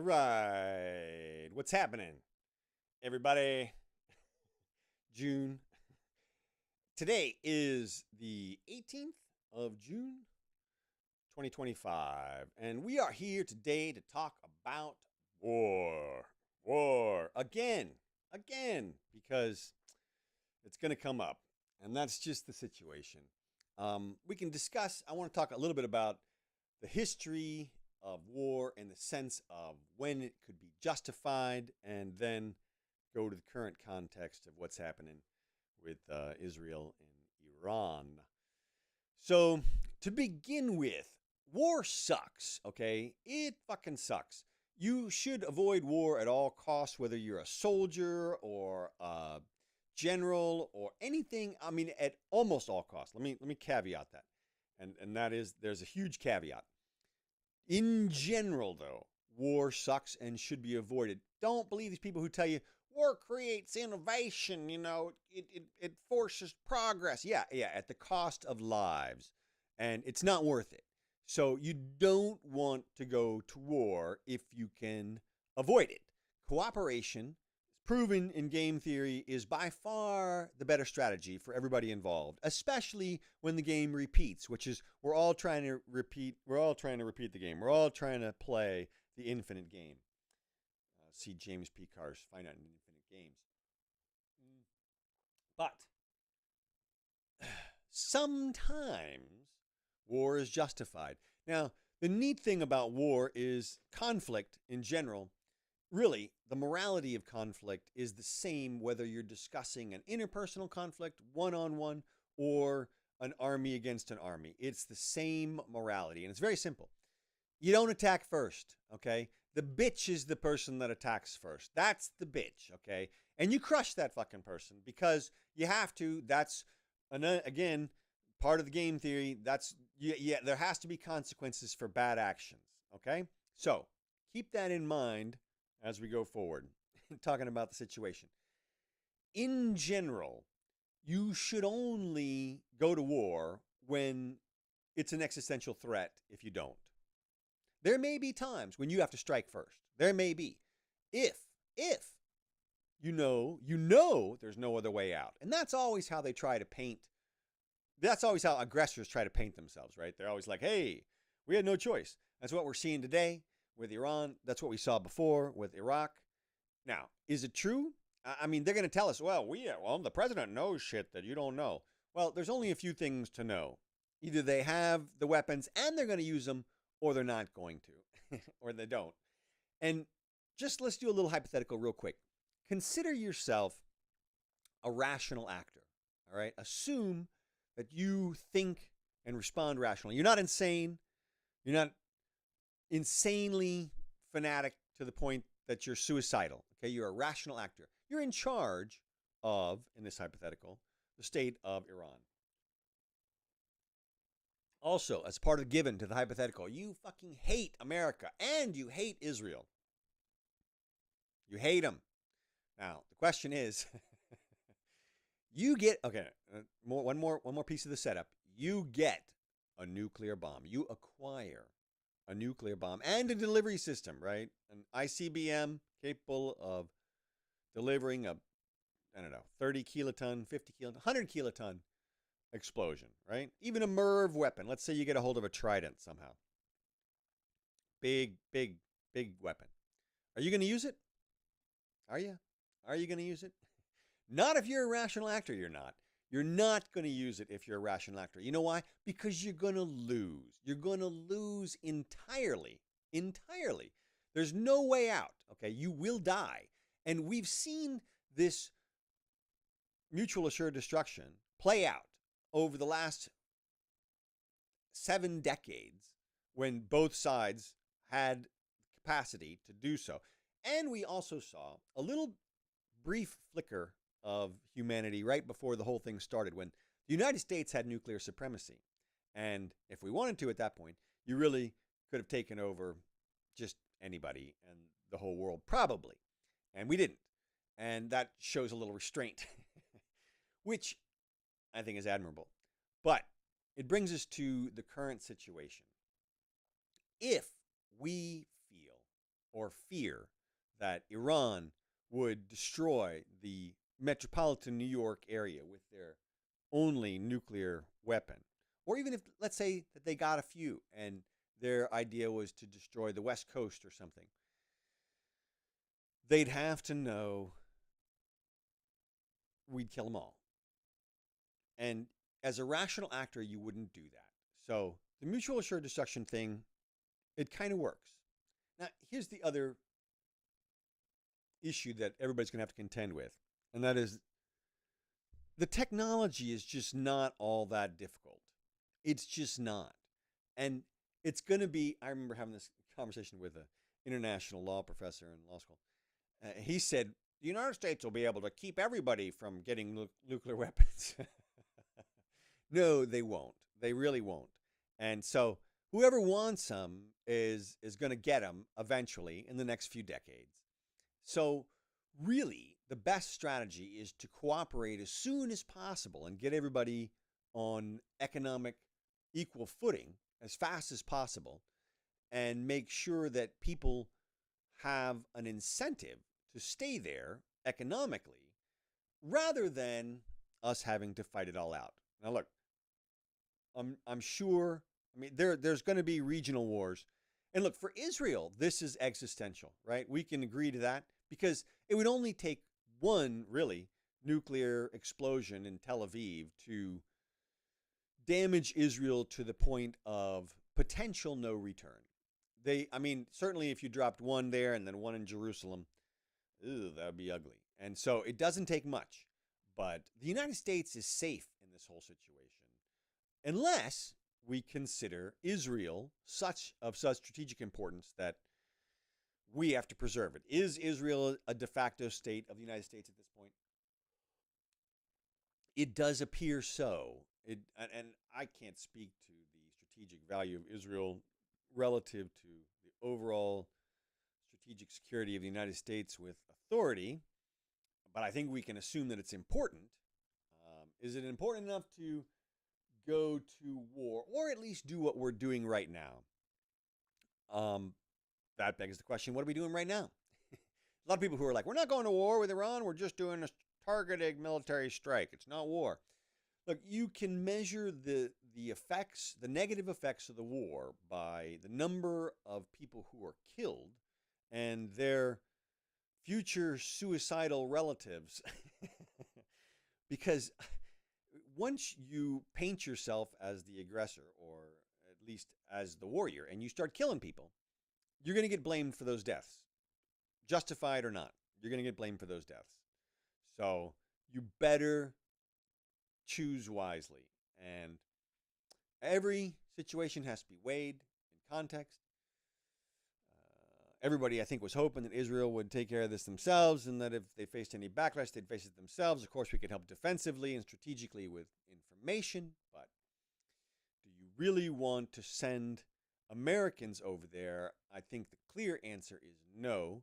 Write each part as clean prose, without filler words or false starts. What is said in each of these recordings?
right. What's happening, everybody? June. Today is the 18th of June, 2025, and we are here today to talk about war. War. Again, because it's going to come up, and that's just the situation. We can discuss, I want to talk a little bit about the history of war in the sense of when it could be justified, and then go to the current context of what's happening with Israel and Iran. So, to begin with, war sucks, okay? It fucking sucks. You should avoid war at all costs, whether you're a soldier or a general or anything. I mean, at almost all costs. Let me caveat that. And that is, there's a huge caveat. In general, though, war sucks and should be avoided. Don't believe these people who tell you war creates innovation, it forces progress. Yeah, at the cost of lives. And it's not worth it. So you don't want to go to war if you can avoid it. Cooperation, proven in game theory, is by far the better strategy for everybody involved, especially when the game repeats, which is we're all trying to repeat the game. We're all trying to play the infinite game. See James P. Carr's Finite and Infinite Games. But sometimes war is justified. Now, the neat thing about war is conflict in general. Really, the morality of conflict is the same whether you're discussing an interpersonal conflict, one-on-one, or an army against an army. It's the same morality, and it's very simple. You don't attack first, okay? The bitch is the person that attacks first. That's the bitch, okay? And you crush that fucking person because you have to. That's, again, part of the game theory. There has to be consequences for bad actions, okay? So keep that in mind as we go forward, talking about the situation. In general, you should only go to war when it's an existential threat if you don't. There may be times when you have to strike first. There may be. If you know there's no other way out. And that's always how they try to paint. That's always how aggressors try to paint themselves, right? They're always like, hey, we had no choice. That's what we're seeing today with Iran. That's what we saw before with Iraq. Now, is it true? I mean, they're going to tell us, well, the president knows shit that you don't know. Well, there's only a few things to know. Either they have the weapons and they're going to use them, or they're not going to, or they don't. And just let's do a little hypothetical real quick. Consider yourself a rational actor, all right? Assume that you think and respond rationally. You're not insane. You're not insanely fanatic to the point that you're suicidal, okay? You're a rational actor. You're in charge of, in this hypothetical, the state of Iran. Also, as part of the given to the hypothetical, you fucking hate America and you hate Israel. You hate them. Now, the question is, you get, okay, one more piece of the setup. You get a nuclear bomb. You acquire a nuclear bomb and a delivery system, right? An ICBM capable of delivering a, 30 kiloton, 50 kiloton, 100 kiloton explosion, right? Even a MIRV weapon. Let's say you get a hold of a Trident somehow. Big weapon. Are you going to use it? Are you? Are you going to use it? Not if you're a rational actor, you're not. You're not going to use it if you're a rational actor. You know why? Because you're going to lose. You're going to lose entirely. Entirely. There's no way out, okay? You will die. And we've seen this mutual assured destruction play out over the last 7 decades when both sides had capacity to do so. And we also saw a little brief flicker of humanity right before the whole thing started when the United States had nuclear supremacy. And if we wanted to at that point, you really could have taken over just anybody and the whole world, probably. And we didn't. And that shows a little restraint, which I think is admirable. But it brings us to the current situation. If we feel, or fear that Iran would destroy the metropolitan New York area with their only nuclear weapon. Or even if, let's say, that they got a few and their idea was to destroy the West Coast or something, they'd have to know we'd kill them all. And as a rational actor, you wouldn't do that. So the mutual assured destruction thing, it kind of works. Now, here's the other issue that everybody's going to have to contend with, and that is the technology is just not all that difficult. It's just not. And it's going to be, I remember having this conversation with an international law professor in law school. He said, the United States will be able to keep everybody from getting nuclear weapons. No, they won't. They really won't. And so whoever wants them is going to get them eventually in the next few decades. So really, the best strategy is to cooperate as soon as possible and get everybody on economic equal footing as fast as possible and make sure that people have an incentive to stay there economically rather than us having to fight it all out. Now, look, I'm sure, I mean, there's going to be regional wars. And look, for Israel, this is existential, right? We can agree to that because it would only take one, really, nuclear explosion in Tel Aviv to damage Israel to the point of potential no return. I mean, certainly if you dropped one there and then one in Jerusalem, that would be ugly. And so it doesn't take much. But the United States is safe in this whole situation unless we consider Israel of such strategic importance that we have to preserve it. Is Israel a de facto state of the United States at this point? It does appear so. And I can't speak to the strategic value of Israel relative to the overall strategic security of the United States with authority, but I think we can assume that it's important. Is it important enough to go to war, or at least do what we're doing right now? That begs the question, what are we doing right now? A lot of people who are like, we're not going to war with Iran, we're just doing a targeted military strike. It's not war. Look, you can measure the effects, the negative effects of the war by the number of people who are killed and their future suicidal relatives. Because once you paint yourself as the aggressor, or at least as the warrior, and you start killing people, you're going to get blamed for those deaths. Justified or not, you're going to get blamed for those deaths. So you better choose wisely. And every situation has to be weighed in context. Everybody, I think, was hoping that Israel would take care of this themselves, and that if they faced any backlash, they'd face it themselves. Of course, we could help defensively and strategically with information, but do you really want to send Americans over there? I think the clear answer is no.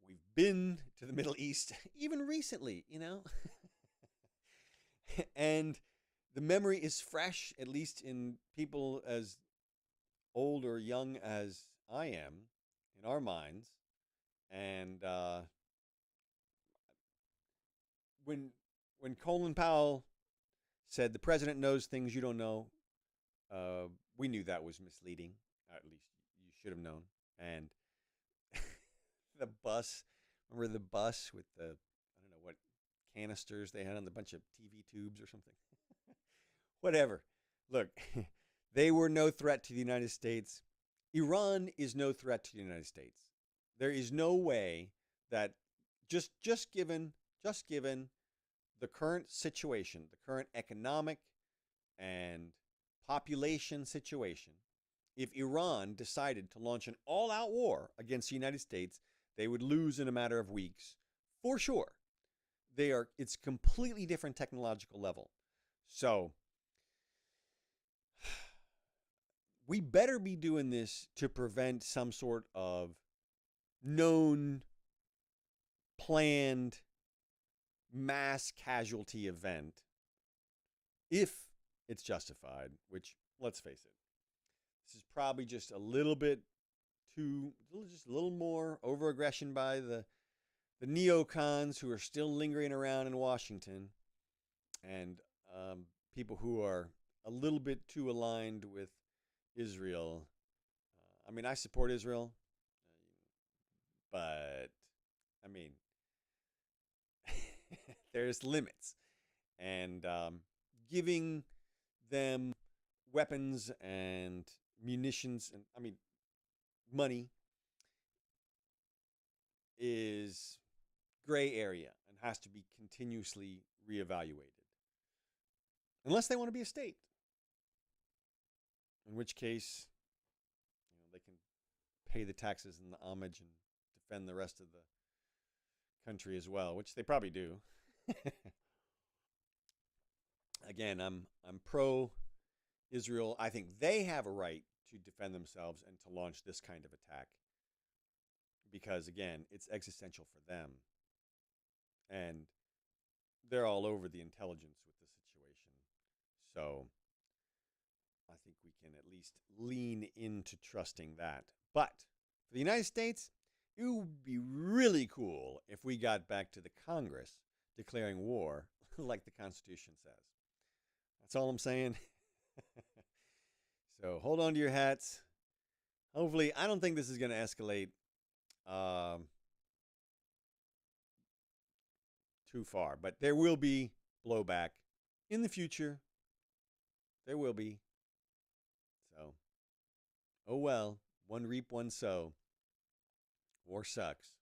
We've been to the Middle East even recently, and the memory is fresh, at least in people as old or young as I am, in our minds. And when Colin Powell said the president knows things you don't know, we knew that was misleading. At least you should have known. And the bus, remember the bus with the, I don't know what canisters they had on the bunch of TV tubes or something? Whatever. Look, they were no threat to the United States. Iran is no threat to the United States. There is no way that just given the current situation, the current economic and population situation, if Iran decided to launch an all-out war against the United States, they would lose in a matter of weeks, for sure. It's completely different technological level. So we better be doing this to prevent some sort of known, planned mass casualty event if it's justified, which, let's face it, this is probably just a little bit too, just a little more over aggression by the neocons who are still lingering around in Washington, and people who are a little bit too aligned with Israel. I mean, I support Israel, but I mean, there's limits, and giving them weapons and munitions, and I mean, money is gray area and has to be continuously reevaluated. Unless they want to be a state, in which case, they can pay the taxes and the homage and defend the rest of the country as well, which they probably do. Again, I'm pro Israel. I think they have a right to defend themselves and to launch this kind of attack because, again, it's existential for them. And they're all over the intelligence with the situation. So I think we can at least lean into trusting that. But for the United States, it would be really cool if we got back to the Congress declaring war like the Constitution says. That's all I'm saying. So hold on to your hats. Hopefully, I don't think this is going to escalate too far, but there will be blowback in the future. There will be. So, oh well, one reap, one sow. War sucks.